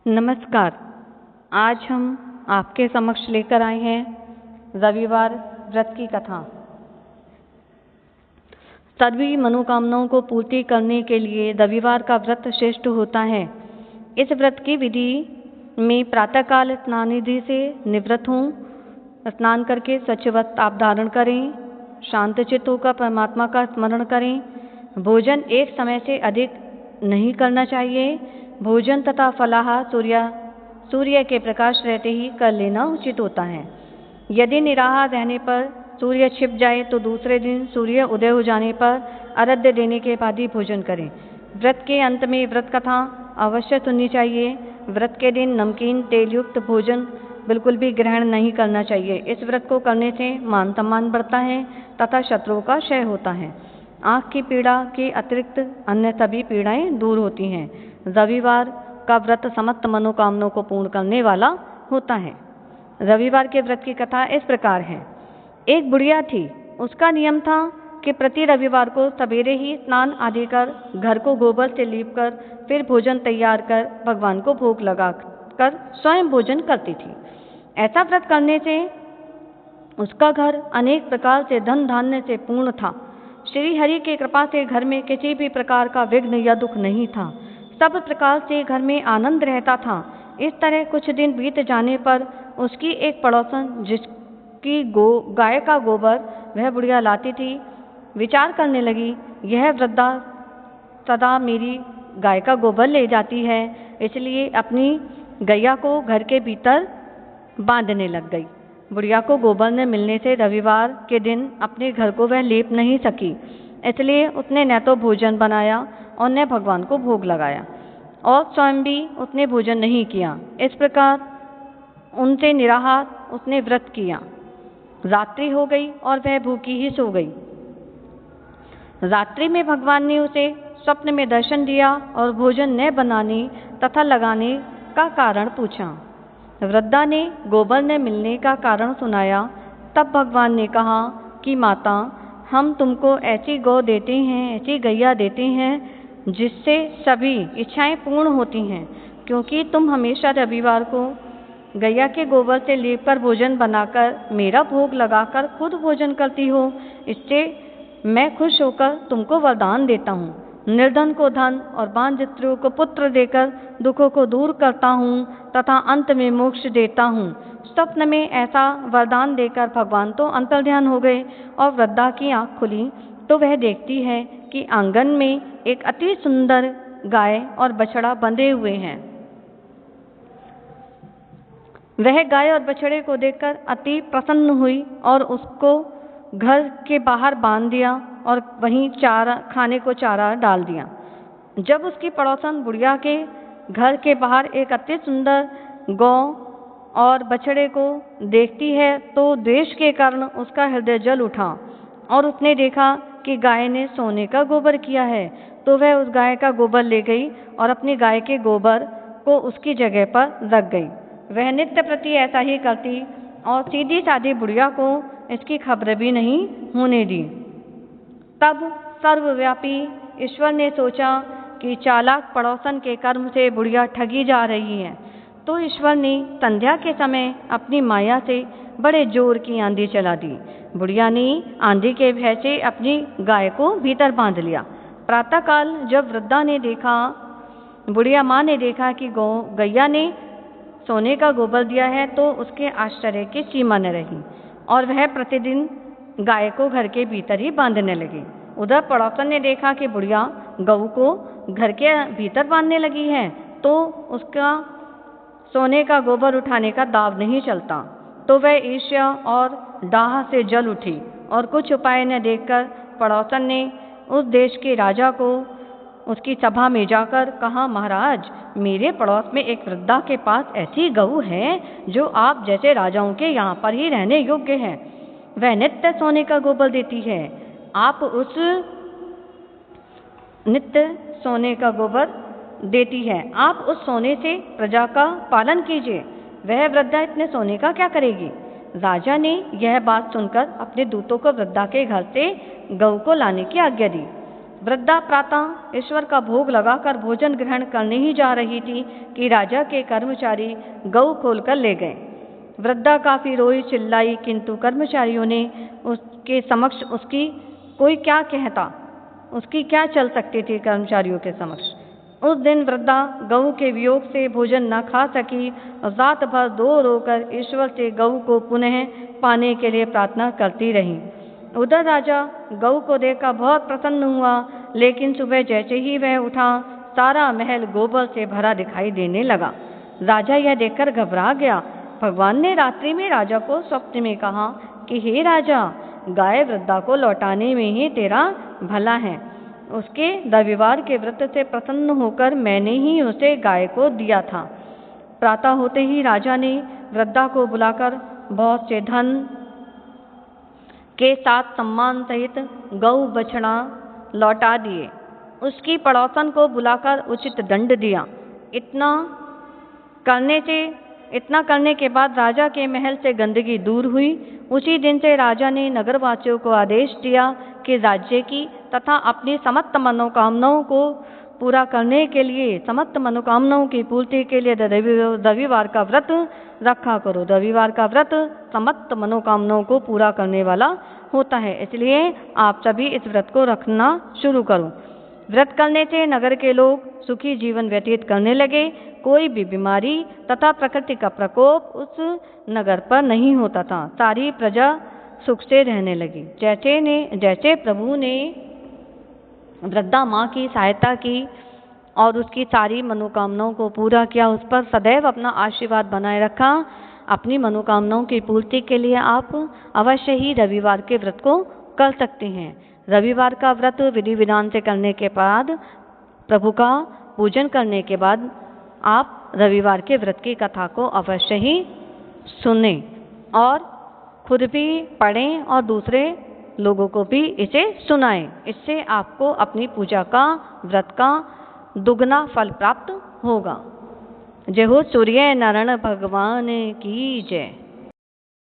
नमस्कार। आज हम आपके समक्ष लेकर आए हैं रविवार व्रत की कथा। सभी मनोकामनाओं को पूर्ति करने के लिए रविवार का व्रत श्रेष्ठ होता है। इस व्रत की विधि में प्रातःकाल स्नान विधि से निवृत्त हों, स्नान करके स्वच्छ वस्त्र आप धारण करें, शांत चित्त होकर परमात्मा का स्मरण करें। भोजन एक समय से अधिक नहीं करना चाहिए। भोजन तथा फलाहार सूर्य के प्रकाश रहते ही कर लेना उचित होता है। यदि निराहार रहने पर सूर्य छिप जाए तो दूसरे दिन सूर्य उदय हो जाने पर अर्घ्य देने के बाद ही भोजन करें। व्रत के अंत में व्रत कथा अवश्य सुननी चाहिए। व्रत के दिन नमकीन तेल युक्त भोजन बिल्कुल भी ग्रहण नहीं करना चाहिए। इस व्रत को करने से मान सम्मान बढ़ता है तथा शत्रुओं का क्षय होता है। आँख की पीड़ा के अतिरिक्त अन्य सभी पीड़ाएं दूर होती हैं। रविवार का व्रत समस्त मनोकामनाओं को पूर्ण करने वाला होता है। रविवार के व्रत की कथा इस प्रकार है। एक बुढ़िया थी। उसका नियम था कि प्रति रविवार को सवेरे ही स्नान आदि कर घर को गोबर से लीप कर फिर भोजन तैयार कर भगवान को भोग लगा कर स्वयं भोजन करती थी। ऐसा व्रत करने से उसका घर अनेक प्रकार से धन धान्य से पूर्ण था। श्री हरि की कृपा से घर में किसी भी प्रकार का विघ्न या दुख नहीं था। सब प्रकार से घर में आनंद रहता था। इस तरह कुछ दिन बीत जाने पर उसकी एक पड़ोसन जिसकी गाय का गोबर वह बुढ़िया लाती थी, विचार करने लगी, यह वृद्धा सदा मेरी गाय का गोबर ले जाती है, इसलिए अपनी गैया को घर के भीतर बांधने लग गई। बुढ़िया को गोबर न मिलने से रविवार के दिन अपने घर को वह लेप नहीं सकी, इसलिए उसने न तो भोजन बनाया और न भगवान को भोग लगाया और स्वयं भी उसने भोजन नहीं किया। इस प्रकार उनसे निराहार उसने व्रत किया। रात्रि हो गई और वह भूखी ही सो गई। रात्रि में भगवान ने उसे स्वप्न में दर्शन दिया और भोजन न बनाने तथा लगाने का कारण पूछा। वृद्धा ने गोबर न मिलने का कारण सुनाया। तब भगवान ने कहा कि माता, हम तुमको ऐसी गौ देते हैं, ऐसी गैया देते हैं जिससे सभी इच्छाएं पूर्ण होती हैं, क्योंकि तुम हमेशा रविवार को गैया के गोबर से लेपकर भोजन बनाकर मेरा भोग लगाकर खुद भोजन करती हो। इससे मैं खुश होकर तुमको वरदान देता हूँ। निर्धन को धन और बांझ स्त्रियों को पुत्र देकर दुखों को दूर करता हूँ तथा अंत में मोक्ष देता हूँ। स्वप्न में ऐसा वरदान देकर भगवान तो अंतर्ध्यान हो गए और वृद्धा की आँख खुली तो वह देखती है कि आंगन में एक अति सुंदर गाय और बछड़ा बंधे हुए हैं। वह गाय और बछड़े को देखकर अति प्रसन्न हुई और उसको घर के बाहर बांध दिया और वहीं खाने को चारा डाल दिया। जब उसकी पड़ोसन बुढ़िया के घर के बाहर एक अति सुंदर गौ और बछड़े को देखती है तो द्वेष के कारण उसका हृदय जल उठा और उसने देखा कि गाय ने सोने का गोबर किया है, तो वह उस गाय का गोबर ले गई और अपनी गाय के गोबर को उसकी जगह पर रख गई। वह नित्य प्रति ऐसा ही करती और सीधी साधी बुढ़िया को इसकी खबर भी नहीं होने दी। तब सर्वव्यापी ईश्वर ने सोचा कि चालाक पड़ोसन के कर्म से बुढ़िया ठगी जा रही है, तो ईश्वर ने संध्या के समय अपनी माया से बड़े जोर की आंधी चला दी। बुढ़िया ने आंधी के भय से अपनी गाय को भीतर बांध लिया। प्रातःकाल जब वृद्धा ने देखा, बुढ़िया माँ ने देखा कि गैया ने सोने का गोबर दिया है, तो उसके आश्चर्य की सीमा न रही और वह प्रतिदिन गाय को घर के भीतर ही बांधने लगी। उधर पड़ोसन ने देखा कि बुढ़िया गऊ को घर के भीतर बांधने लगी है, तो उसका सोने का गोबर उठाने का दाव नहीं चलता, तो वह ईर्ष्या और डाह से जल उठी और कुछ उपाय न देखकर पड़ोसन ने उस देश के राजा को उसकी सभा में जाकर कहा, महाराज, मेरे पड़ोस में एक वृद्धा के पास ऐसी गऊ है जो आप जैसे राजाओं के यहाँ पर ही रहने योग्य है। वह नित्य सोने का गोबर देती है। आप उस नित्य सोने का गोबर देती है, आप उस सोने से प्रजा का पालन कीजिए। वह वृद्धा इतने सोने का क्या करेगी? राजा ने यह बात सुनकर अपने दूतों को वृद्धा के घर से गऊ को लाने की आज्ञा दी। वृद्धा प्रातः ईश्वर का भोग लगाकर भोजन ग्रहण करने ही जा रही थी कि राजा के कर्मचारी गऊ खोलकर ले गए। वृद्धा काफी रोई चिल्लाई, किंतु कर्मचारियों ने उसके समक्ष उसकी कोई क्या कहता, उसकी क्या चल सकती थी कर्मचारियों के समक्ष। उस दिन वृद्धा गऊ के वियोग से भोजन न खा सकी और रात भर रो रोकर ईश्वर से गऊ को पुनः पाने के लिए प्रार्थना करती रही। उधर राजा गऊ को देखकर बहुत प्रसन्न हुआ, लेकिन सुबह जैसे ही वह उठा सारा महल गोबर से भरा दिखाई देने लगा। राजा यह देखकर घबरा गया। भगवान ने रात्रि में राजा को स्वप्न में कहा कि हे राजा, गाय वृद्धा को लौटाने में ही तेरा भला है। उसके रविवार के व्रत से प्रसन्न होकर मैंने ही उसे गाय को दिया था। प्रातः होते ही राजा ने वृद्धा को बुलाकर बहुत से धन के साथ सम्मान सहित गऊ बछड़ा लौटा दिए। उसकी पड़ोसन को बुलाकर उचित दंड दिया। इतना करने के बाद राजा के महल से गंदगी दूर हुई। उसी दिन से राजा ने नगरवासियों को आदेश दिया कि राज्य की तथा अपनी समस्त मनोकामनाओं को पूरा करने के लिए, समस्त मनोकामनाओं की पूर्ति के लिए रविवार का व्रत रखा करो। रविवार का व्रत समस्त मनोकामनाओं को पूरा करने वाला होता है, इसलिए आप सभी इस व्रत को रखना शुरू करो। व्रत करने से नगर के लोग सुखी जीवन व्यतीत करने लगे। कोई भी बीमारी तथा प्रकृति का प्रकोप उस नगर पर नहीं होता था। सारी प्रजा सुख से रहने लगी। जैसे प्रभु ने वृद्धा माँ की सहायता की और उसकी सारी मनोकामनाओं को पूरा किया, उस पर सदैव अपना आशीर्वाद बनाए रखा। अपनी मनोकामनाओं की पूर्ति के लिए आप अवश्य ही रविवार के व्रत को कर सकते हैं। रविवार का व्रत विधि विधान से करने के बाद, प्रभु का पूजन करने के बाद आप रविवार के व्रत की कथा को अवश्य ही सुनें और खुद भी पढ़ें और दूसरे लोगों को भी इसे सुनाएं। इससे आपको अपनी पूजा का, व्रत का दुगना फल प्राप्त होगा। जय हो सूर्य नारायण भगवान की जय।